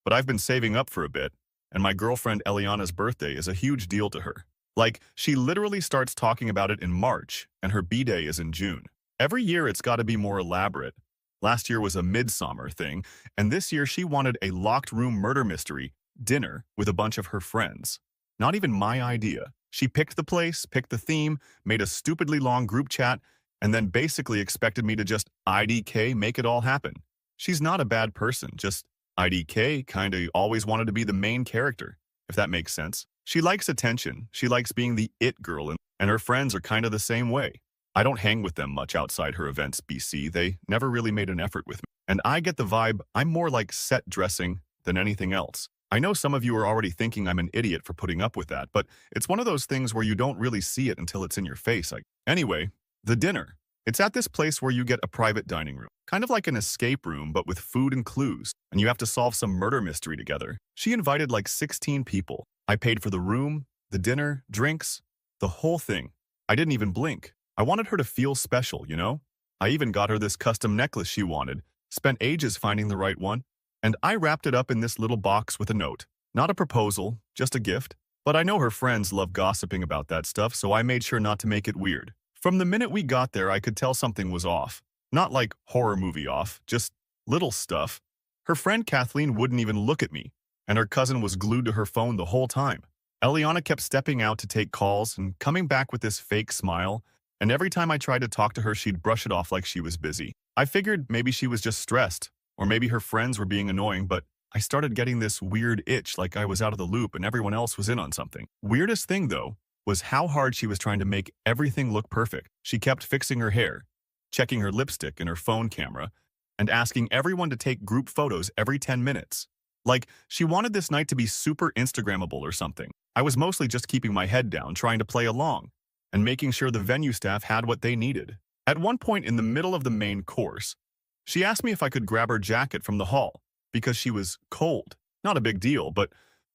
but I've been saving up for a bit, and my girlfriend Eliana's birthday is a huge deal to her. Like, she literally starts talking about it in March, and her B-day is in June. Every year it's got to be more elaborate. Last year was a midsummer thing, and this year she wanted a locked room murder mystery dinner with a bunch of her friends. Not even my idea. She picked the place, picked the theme, made a stupidly long group chat, and then basically expected me to just IDK make it all happen. She's not a bad person, just IDK kinda always wanted to be the main character, if that makes sense. She likes attention, she likes being the it girl, and her friends are kinda the same way. I don't hang with them much outside her events, BC. They never really made an effort with me. And I get the vibe I'm more like set dressing than anything else. I know some of you are already thinking I'm an idiot for putting up with that, but it's one of those things where you don't really see it until it's in your face. Anyway, the dinner. It's at this place where you get a private dining room, kind of like an escape room, but with food and clues, and you have to solve some murder mystery together. She invited like 16 people. I paid for the room, the dinner, drinks, the whole thing. I didn't even blink. I wanted her to feel special, you know? I even got her this custom necklace she wanted, spent ages finding the right one, and I wrapped it up in this little box with a note. Not a proposal, just a gift. But I know her friends love gossiping about that stuff, so I made sure not to make it weird. From the minute we got there, I could tell something was off. Not like horror movie off, just little stuff. Her friend Kathleen wouldn't even look at me, and her cousin was glued to her phone the whole time. Eliana kept stepping out to take calls and coming back with this fake smile, and every time I tried to talk to her, she'd brush it off like she was busy. I figured maybe she was just stressed, or maybe her friends were being annoying, but I started getting this weird itch like I was out of the loop and everyone else was in on something. Weirdest thing, though, was how hard she was trying to make everything look perfect. She kept fixing her hair, checking her lipstick and her phone camera, and asking everyone to take group photos every 10 minutes. Like, she wanted this night to be super Instagrammable or something. I was mostly just keeping my head down, trying to play along, and making sure the venue staff had what they needed. At one point in the middle of the main course, she asked me if I could grab her jacket from the hall, because she was cold. Not a big deal, but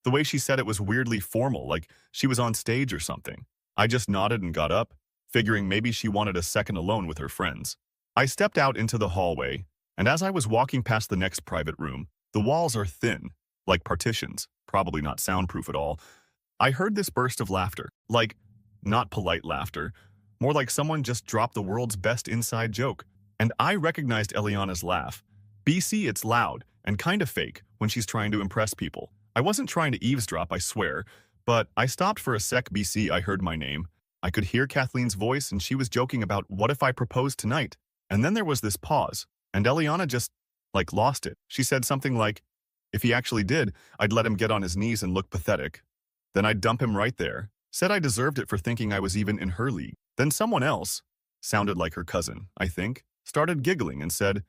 the way she said it was weirdly formal, like she was on stage or something. I just nodded and got up, figuring maybe she wanted a second alone with her friends. I stepped out into the hallway, and as I was walking past the next private room, the walls are thin, like partitions, probably not soundproof at all. I heard this burst of laughter, like, not polite laughter, more like someone just dropped the world's best inside joke. And I recognized Eliana's laugh. BC, it's loud and kind of fake when she's trying to impress people. I wasn't trying to eavesdrop, I swear, but I stopped for a sec. BC, I heard my name. I could hear Kathleen's voice and she was joking about what if I proposed tonight. And then there was this pause, and Eliana just, like, lost it. She said something like, if he actually did, I'd let him get on his knees and look pathetic. Then I'd dump him right there. Said I deserved it for thinking I was even in her league. Then someone else, sounded like her cousin, I think, started giggling and said,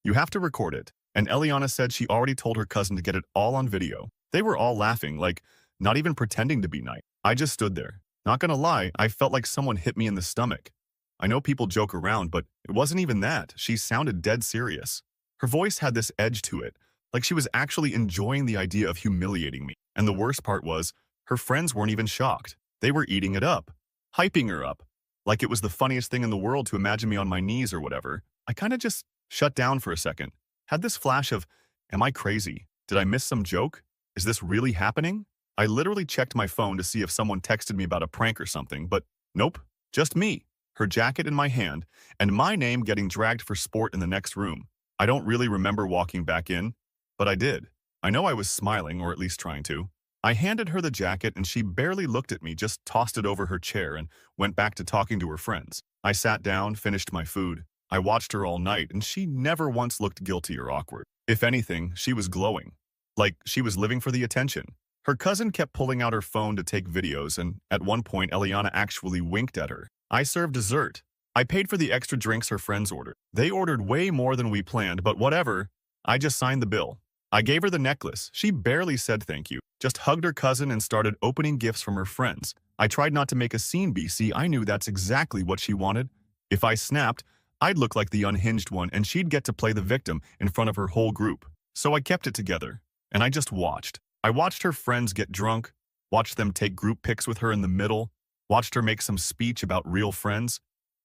you have to record it. And Eliana said she already told her cousin to get it all on video. They were all laughing, like, not even pretending to be nice. I just stood there. Not gonna lie, I felt like someone hit me in the stomach. I know people joke around, but it wasn't even that. She sounded dead serious. Her voice had this edge to it, like she was actually enjoying the idea of humiliating me. And the worst part was, her friends weren't even shocked. They were eating it up, hyping her up, like it was the funniest thing in the world to imagine me on my knees or whatever. I kind of just shut down for a second, had this flash of, am I crazy? Did I miss some joke? Is this really happening? I literally checked my phone to see if someone texted me about a prank or something, but nope, just me, her jacket in my hand, and my name getting dragged for sport in the next room. I don't really remember walking back in, but I did. I know I was smiling, or at least trying to. I handed her the jacket and she barely looked at me, just tossed it over her chair and went back to talking to her friends. I sat down, finished my food. I watched her all night and she never once looked guilty or awkward. If anything, she was glowing. Like she was living for the attention. Her cousin kept pulling out her phone to take videos, and at one point Eliana actually winked at her. I served dessert. I paid for the extra drinks her friends ordered. They ordered way more than we planned, but whatever. I just signed the bill. I gave her the necklace. She barely said thank you, just hugged her cousin and started opening gifts from her friends. I tried not to make a scene, BC. I knew that's exactly what she wanted. If I snapped, I'd look like the unhinged one and she'd get to play the victim in front of her whole group. So I kept it together, and I just watched. I watched her friends get drunk, watched them take group pics with her in the middle, watched her make some speech about real friends,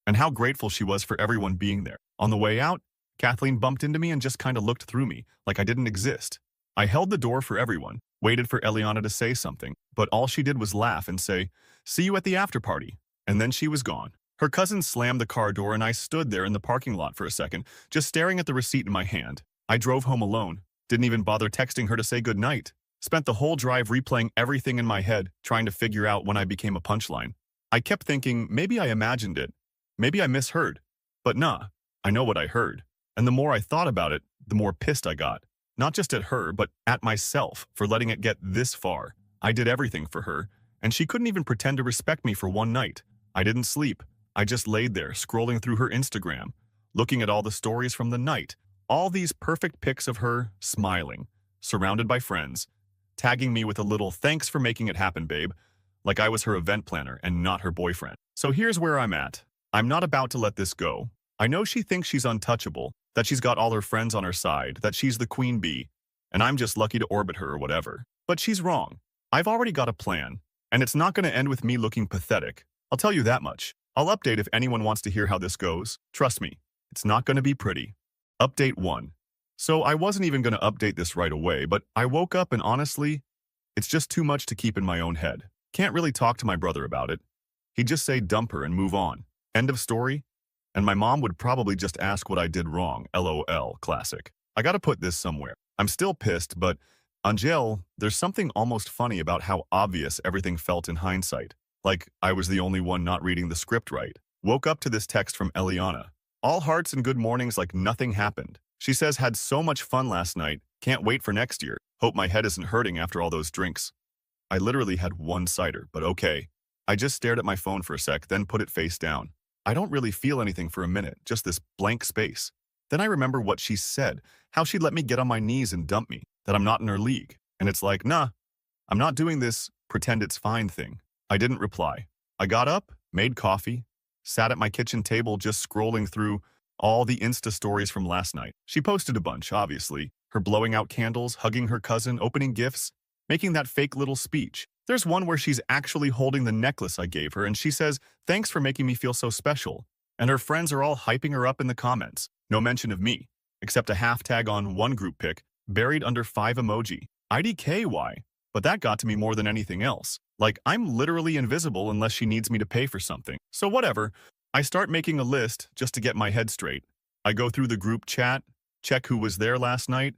and how grateful she was for everyone being there. On the way out, Kathleen bumped into me and just kind of looked through me, like I didn't exist. I held the door for everyone, waited for Eliana to say something, but all she did was laugh and say, "See you at the after party." And then she was gone. Her cousin slammed the car door and I stood there in the parking lot for a second, just staring at the receipt in my hand. I drove home alone, didn't even bother texting her to say goodnight. Spent the whole drive replaying everything in my head, trying to figure out when I became a punchline. I kept thinking maybe I imagined it, maybe I misheard. But nah, I know what I heard. And the more I thought about it, the more pissed I got. Not just at her, but at myself for letting it get this far. I did everything for her, and she couldn't even pretend to respect me for one night. I didn't sleep. I just laid there, scrolling through her Instagram, looking at all the stories from the night, all these perfect pics of her smiling, surrounded by friends, tagging me with a little "thanks for making it happen, babe," like I was her event planner and not her boyfriend. So here's where I'm at. I'm not about to let this go. I know she thinks she's untouchable, that she's got all her friends on her side, that she's the queen bee, and I'm just lucky to orbit her or whatever. But she's wrong. I've already got a plan, and it's not going to end with me looking pathetic. I'll tell you that much. I'll update if anyone wants to hear how this goes. Trust me, it's not going to be pretty. Update 1. So I wasn't even going to update this right away, but I woke up and honestly, it's just too much to keep in my own head. Can't really talk to my brother about it. He'd just say dump her and move on. End of story. And my mom would probably just ask what I did wrong. LOL, classic. I gotta put this somewhere. I'm still pissed, but Angel, there's something almost funny about how obvious everything felt in hindsight. Like I was the only one not reading the script right. Woke up to this text from Eliana. All hearts and good mornings like nothing happened. She says had so much fun last night. Can't wait for next year. Hope my head isn't hurting after all those drinks. I literally had one cider, but okay. I just stared at my phone for a sec, then put it face down. I don't really feel anything for a minute, just this blank space. Then I remember what she said, how she'd let me get on my knees and dump me, that I'm not in her league. And it's like, nah, I'm not doing this pretend it's fine thing. I didn't reply. I got up, made coffee, sat at my kitchen table just scrolling through all the Insta stories from last night. She posted a bunch, obviously. Her blowing out candles, hugging her cousin, opening gifts, making that fake little speech. There's one where she's actually holding the necklace I gave her and she says, "Thanks for making me feel so special." And her friends are all hyping her up in the comments. No mention of me, except a half tag on one group pic, buried under 5 emoji. IDKY. But that got to me more than anything else. Like, I'm literally invisible unless she needs me to pay for something. So whatever. I start making a list just to get my head straight. I go through the group chat, check who was there last night,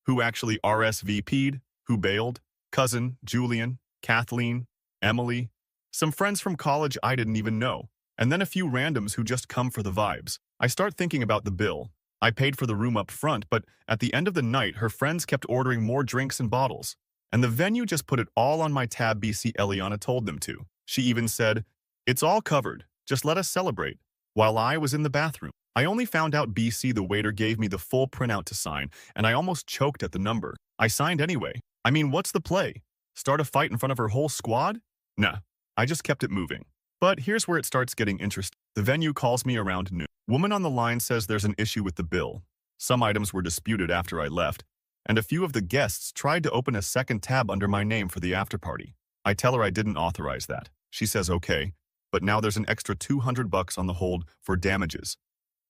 who actually RSVP'd, who bailed, cousin, Julian, Kathleen, Emily, some friends from college I didn't even know, and then a few randoms who just come for the vibes. I start thinking about the bill. I paid for the room up front, but at the end of the night, her friends kept ordering more drinks and bottles. And the venue just put it all on my tab. BC Eliana told them to. She even said, "It's all covered, just let us celebrate." While I was in the bathroom, I only found out BC the waiter gave me the full printout to sign, and I almost choked at the number. I signed anyway. I mean, what's the play? Start a fight in front of her whole squad? Nah, I just kept it moving. But here's where it starts getting interesting. The venue calls me around noon. Woman on the line says there's an issue with the bill. Some items were disputed after I left, and a few of the guests tried to open a second tab under my name for the after party. I tell her I didn't authorize that. She says okay, but now there's an extra $200 on the hold for damages,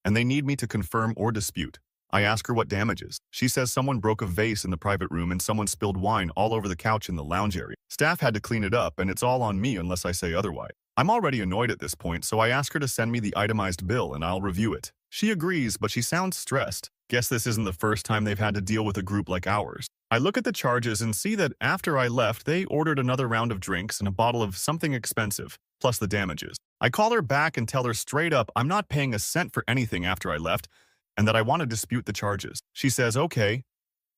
and they need me to confirm or dispute. I ask her what damages. She says someone broke a vase in the private room and someone spilled wine all over the couch in the lounge area. Staff had to clean it up, and it's all on me unless I say otherwise. I'm already annoyed at this point, so I ask her to send me the itemized bill and I'll review it. She agrees, but she sounds stressed. Guess this isn't the first time they've had to deal with a group like ours. I look at the charges and see that after I left, they ordered another round of drinks and a bottle of something expensive, plus the damages. I call her back and tell her straight up I'm not paying a cent for anything after I left, and that I want to dispute the charges. She says, okay,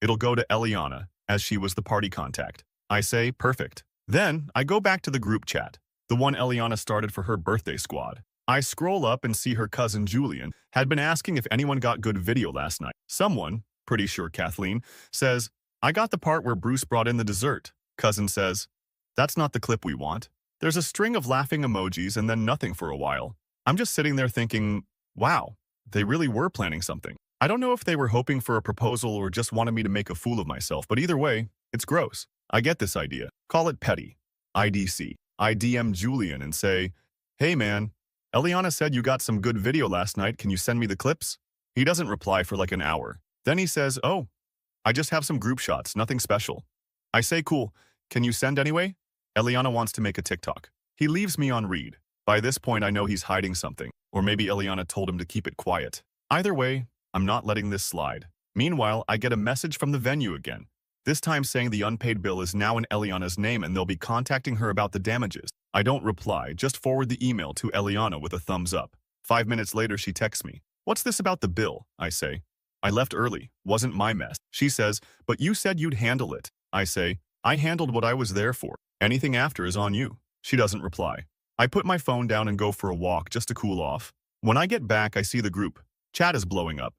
it'll go to Eliana, as she was the party contact. I say, perfect. Then I go back to the group chat, the one Eliana started for her birthday squad. I scroll up and see her cousin Julian had been asking if anyone got good video last night. Someone, pretty sure Kathleen, says, I got the part where Bruce brought in the dessert. Cousin says, that's not the clip we want. There's a string of laughing emojis and then nothing for a while. I'm just sitting there thinking, wow, they really were planning something. I don't know if they were hoping for a proposal or just wanted me to make a fool of myself, but either way, it's gross. I get this idea. Call it petty. IDC. I DM Julian and say, hey man, Eliana said you got some good video last night. Can you send me the clips? He doesn't reply for like an hour. Then he says, oh, I just have some group shots, nothing special. I say, cool. Can you send anyway? Eliana wants to make a TikTok. He leaves me on read. By this point, I know he's hiding something, or maybe Eliana told him to keep it quiet. Either way, I'm not letting this slide. Meanwhile, I get a message from the venue again, this time saying the unpaid bill is now in Eliana's name and they'll be contacting her about the damages. I don't reply, just forward the email to Eliana with a thumbs up. 5 minutes later, she texts me. What's this about the bill? I say. I left early. Wasn't my mess. She says, but you said you'd handle it. I say, I handled what I was there for. Anything after is on you. She doesn't reply. I put my phone down and go for a walk just to cool off. When I get back, I see the group. Chat is blowing up.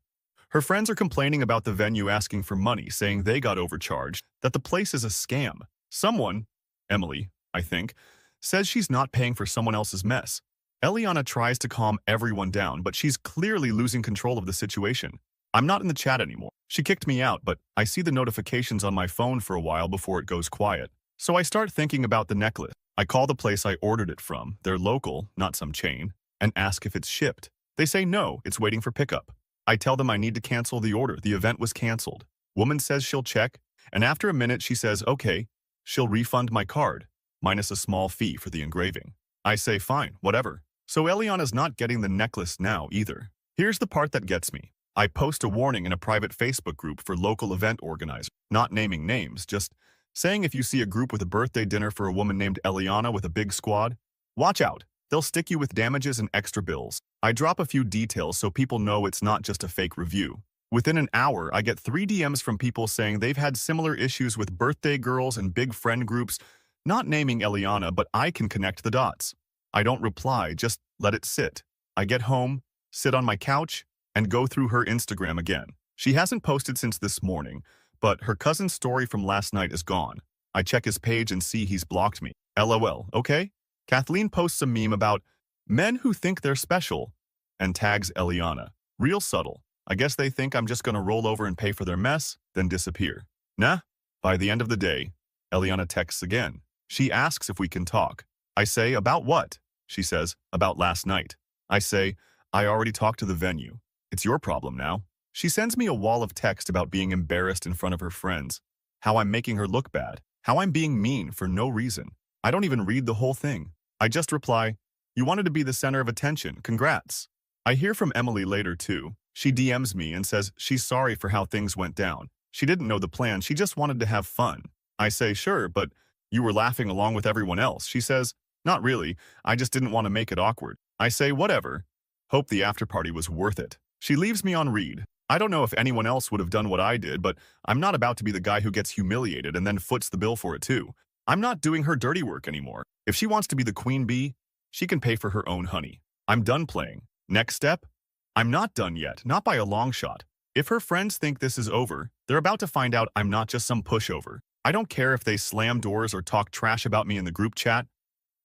Her friends are complaining about the venue asking for money, saying they got overcharged, that the place is a scam. Someone, Emily, I think, says she's not paying for someone else's mess. Eliana tries to calm everyone down, but she's clearly losing control of the situation. I'm not in the chat anymore. She kicked me out, but I see the notifications on my phone for a while before it goes quiet. So I start thinking about the necklace. I call the place I ordered it from, they're local, not some chain, and ask if it's shipped. They say no, it's waiting for pickup. I tell them I need to cancel the order, the event was canceled. Woman says she'll check, and after a minute she says, okay, she'll refund my card, minus a small fee for the engraving. I say fine, whatever. So Eliana's not getting the necklace now either. Here's the part that gets me. I post a warning in a private Facebook group for local event organizers, not naming names, just saying if you see a group with a birthday dinner for a woman named Eliana with a big squad, watch out. They'll stick you with damages and extra bills. I drop a few details so people know it's not just a fake review. Within an hour, I get 3 DMs from people saying they've had similar issues with birthday girls and big friend groups, not naming Eliana, but I can connect the dots. I don't reply, just let it sit. I get home, sit on my couch, and go through her Instagram again. She hasn't posted since this morning, but her cousin's story from last night is gone. I check his page and see he's blocked me. LOL, okay? Kathleen posts a meme about men who think they're special and tags Eliana. Real subtle. I guess they think I'm just gonna roll over and pay for their mess, then disappear. Nah. By the end of the day, Eliana texts again. She asks if we can talk. I say, about what? She says, about last night. I say, I already talked to the venue. It's your problem now. She sends me a wall of text about being embarrassed in front of her friends, how I'm making her look bad, how I'm being mean for no reason. I don't even read the whole thing. I just reply, you wanted to be the center of attention, congrats. I hear from Emily later too. She DMs me and says she's sorry for how things went down. She didn't know the plan, she just wanted to have fun. I say, sure, but you were laughing along with everyone else. She says, not really, I just didn't want to make it awkward. I say, whatever. Hope the after-party was worth it. She leaves me on read. I don't know if anyone else would have done what I did, but I'm not about to be the guy who gets humiliated and then foots the bill for it too. I'm not doing her dirty work anymore. If she wants to be the queen bee, she can pay for her own honey. I'm done playing. Next step? I'm not done yet, not by a long shot. If her friends think this is over, they're about to find out I'm not just some pushover. I don't care if they slam doors or talk trash about me in the group chat.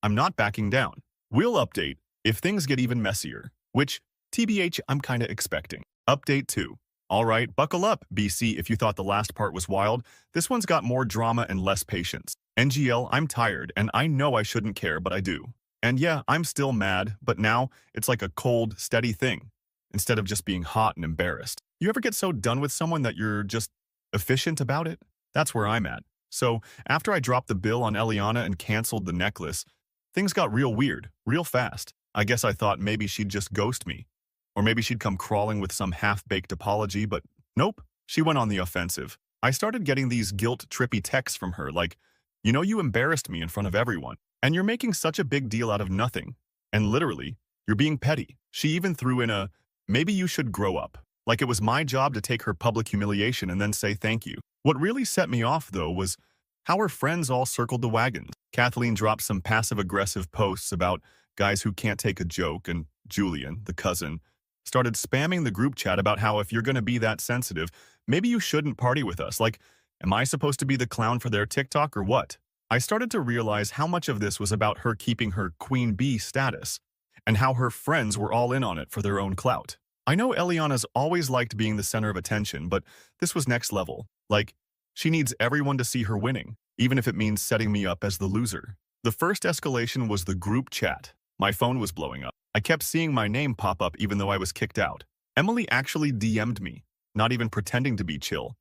I'm not backing down. We'll update if things get even messier, which, TBH, I'm kinda expecting. Update 2. Alright, buckle up, BC, if you thought the last part was wild. This one's got more drama and less patience. NGL, I'm tired, and I know I shouldn't care, but I do. And yeah, I'm still mad, but now it's like a cold, steady thing, instead of just being hot and embarrassed. You ever get so done with someone that you're just efficient about it? That's where I'm at. So, after I dropped the bill on Eliana and canceled the necklace, things got real weird, real fast. I guess I thought maybe she'd just ghost me. Or maybe she'd come crawling with some half-baked apology, but nope, she went on the offensive. I started getting these guilt-trippy texts from her like, you know you embarrassed me in front of everyone, and you're making such a big deal out of nothing. And literally, you're being petty. She even threw in a, maybe you should grow up. Like it was my job to take her public humiliation and then say thank you. What really set me off, though, was how her friends all circled the wagons. Kathleen dropped some passive-aggressive posts about guys who can't take a joke, and Julian, the cousin, started spamming the group chat about how if you're going to be that sensitive, maybe you shouldn't party with us. Like, am I supposed to be the clown for their TikTok or what? I started to realize how much of this was about her keeping her queen bee status, and how her friends were all in on it for their own clout. I know Eliana's always liked being the center of attention, but this was next level. Like, she needs everyone to see her winning, even if it means setting me up as the loser. The first escalation was the group chat. My phone was blowing up. I kept seeing my name pop up even though I was kicked out. Emily actually DM'd me, not even pretending to be chill,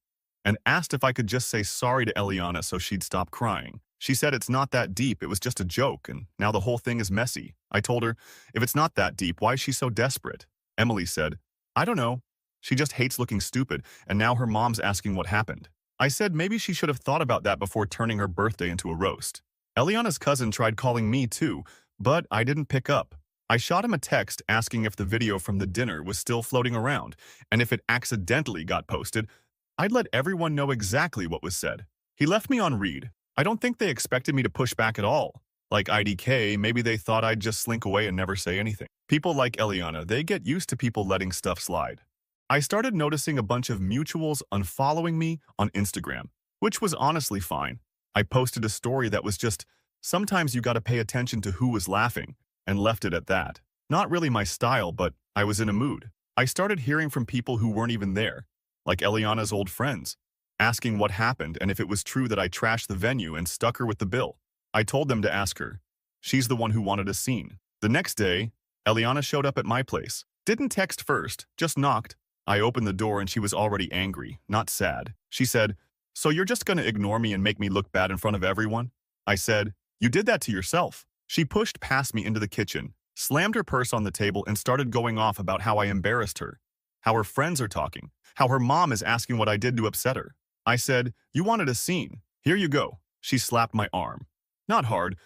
and asked if I could just say sorry to Eliana so she'd stop crying. She said it's not that deep, it was just a joke, and now the whole thing is messy. I told her, if it's not that deep, why is she so desperate? Emily said, I don't know. She just hates looking stupid, and now her mom's asking what happened. I said maybe she should have thought about that before turning her birthday into a roast. Eliana's cousin tried calling me too, but I didn't pick up. I shot him a text asking if the video from the dinner was still floating around, and if it accidentally got posted, I'd let everyone know exactly what was said. He left me on read. I don't think they expected me to push back at all. Like IDK, maybe they thought I'd just slink away and never say anything. People like Eliana, they get used to people letting stuff slide. I started noticing a bunch of mutuals unfollowing me on Instagram, which was honestly fine. I posted a story that was just, sometimes you gotta pay attention to who was laughing, and left it at that. Not really my style, but I was in a mood. I started hearing from people who weren't even there, like Eliana's old friends, asking what happened and if it was true that I trashed the venue and stuck her with the bill. I told them to ask her. She's the one who wanted a scene. The next day, Eliana showed up at my place. Didn't text first, just knocked. I opened the door and she was already angry, not sad. She said, so you're just gonna ignore me and make me look bad in front of everyone? I said, you did that to yourself. She pushed past me into the kitchen, slammed her purse on the table and started going off about how I embarrassed her, how her friends are talking, how her mom is asking what I did to upset her. I said, you wanted a scene. Here you go. She slapped my arm. Not hard,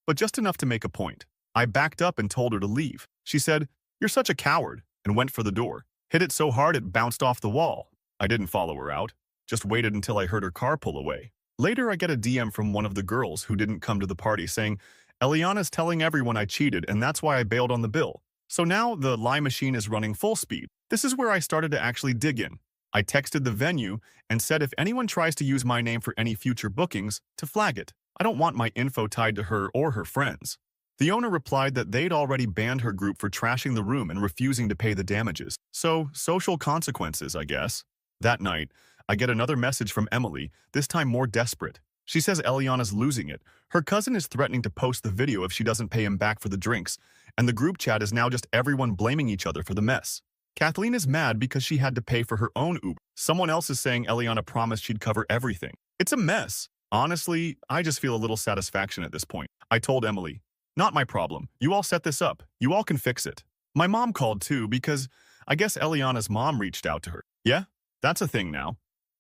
but just enough to make a point. I backed up and told her to leave. She said, you're such a coward, and went for the door. Hit it so hard it bounced off the wall. I didn't follow her out, just waited until I heard her car pull away. Later, I get a DM from one of the girls who didn't come to the party saying, Eliana's telling everyone I cheated and that's why I bailed on the bill. So now the lie machine is running full speed. This is where I started to actually dig in. I texted the venue and said if anyone tries to use my name for any future bookings, to flag it. I don't want my info tied to her or her friends. The owner replied that they'd already banned her group for trashing the room and refusing to pay the damages. So, social consequences, I guess. That night, I get another message from Emily, this time more desperate. She says Eliana's losing it. Her cousin is threatening to post the video if she doesn't pay him back for the drinks, and the group chat is now just everyone blaming each other for the mess. Kathleen is mad because she had to pay for her own Uber. Someone else is saying Eliana promised she'd cover everything. It's a mess. Honestly, I just feel a little satisfaction at this point. I told Emily, not my problem. You all set this up. You all can fix it. My mom called too because I guess Eliana's mom reached out to her. Yeah, that's a thing now.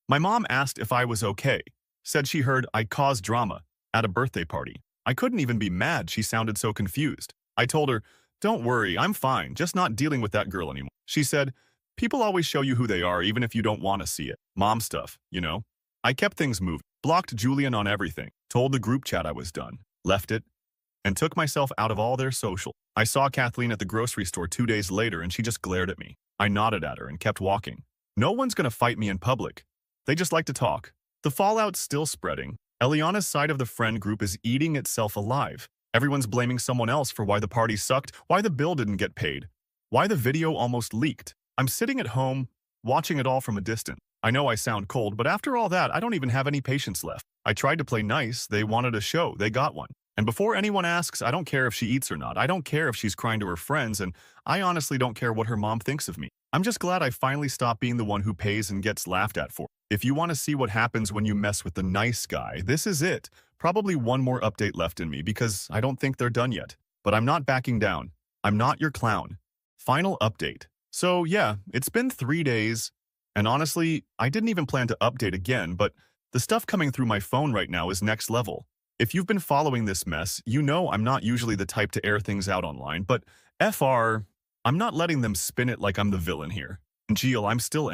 My mom asked if I was okay. Said she heard I caused drama at a birthday party. I couldn't even be mad. She sounded so confused. I told her, don't worry, I'm fine, just not dealing with that girl anymore. She said, people always show you who they are even if you don't want to see it. Mom stuff, you know? I kept things moving, blocked Julian on everything, told the group chat I was done, left it, and took myself out of all their social. I saw Kathleen at the grocery store 2 days later and she just glared at me. I nodded at her and kept walking. No one's gonna fight me in public. They just like to talk. The fallout's still spreading. Eliana's side of the friend group is eating itself alive. Everyone's blaming someone else for why the party sucked, why the bill didn't get paid, why the video almost leaked. I'm sitting at home, watching it all from a distance. I know I sound cold, but after all that, I don't even have any patience left. I tried to play nice, they wanted a show, they got one. And before anyone asks, I don't care if she eats or not. I don't care if she's crying to her friends, and I honestly don't care what her mom thinks of me. I'm just glad I finally stopped being the one who pays and gets laughed at for. If you want to see what happens when you mess with the nice guy, this is it. Probably one more update left in me because I don't think they're done yet. But I'm not backing down. I'm not your clown. Final update. So yeah, it's been 3 days, and honestly, I didn't even plan to update again, but the stuff coming through my phone right now is next level. If you've been following this mess, you know I'm not usually the type to air things out online, but FR, I'm not letting them spin it like I'm the villain here. And Gio, I'm still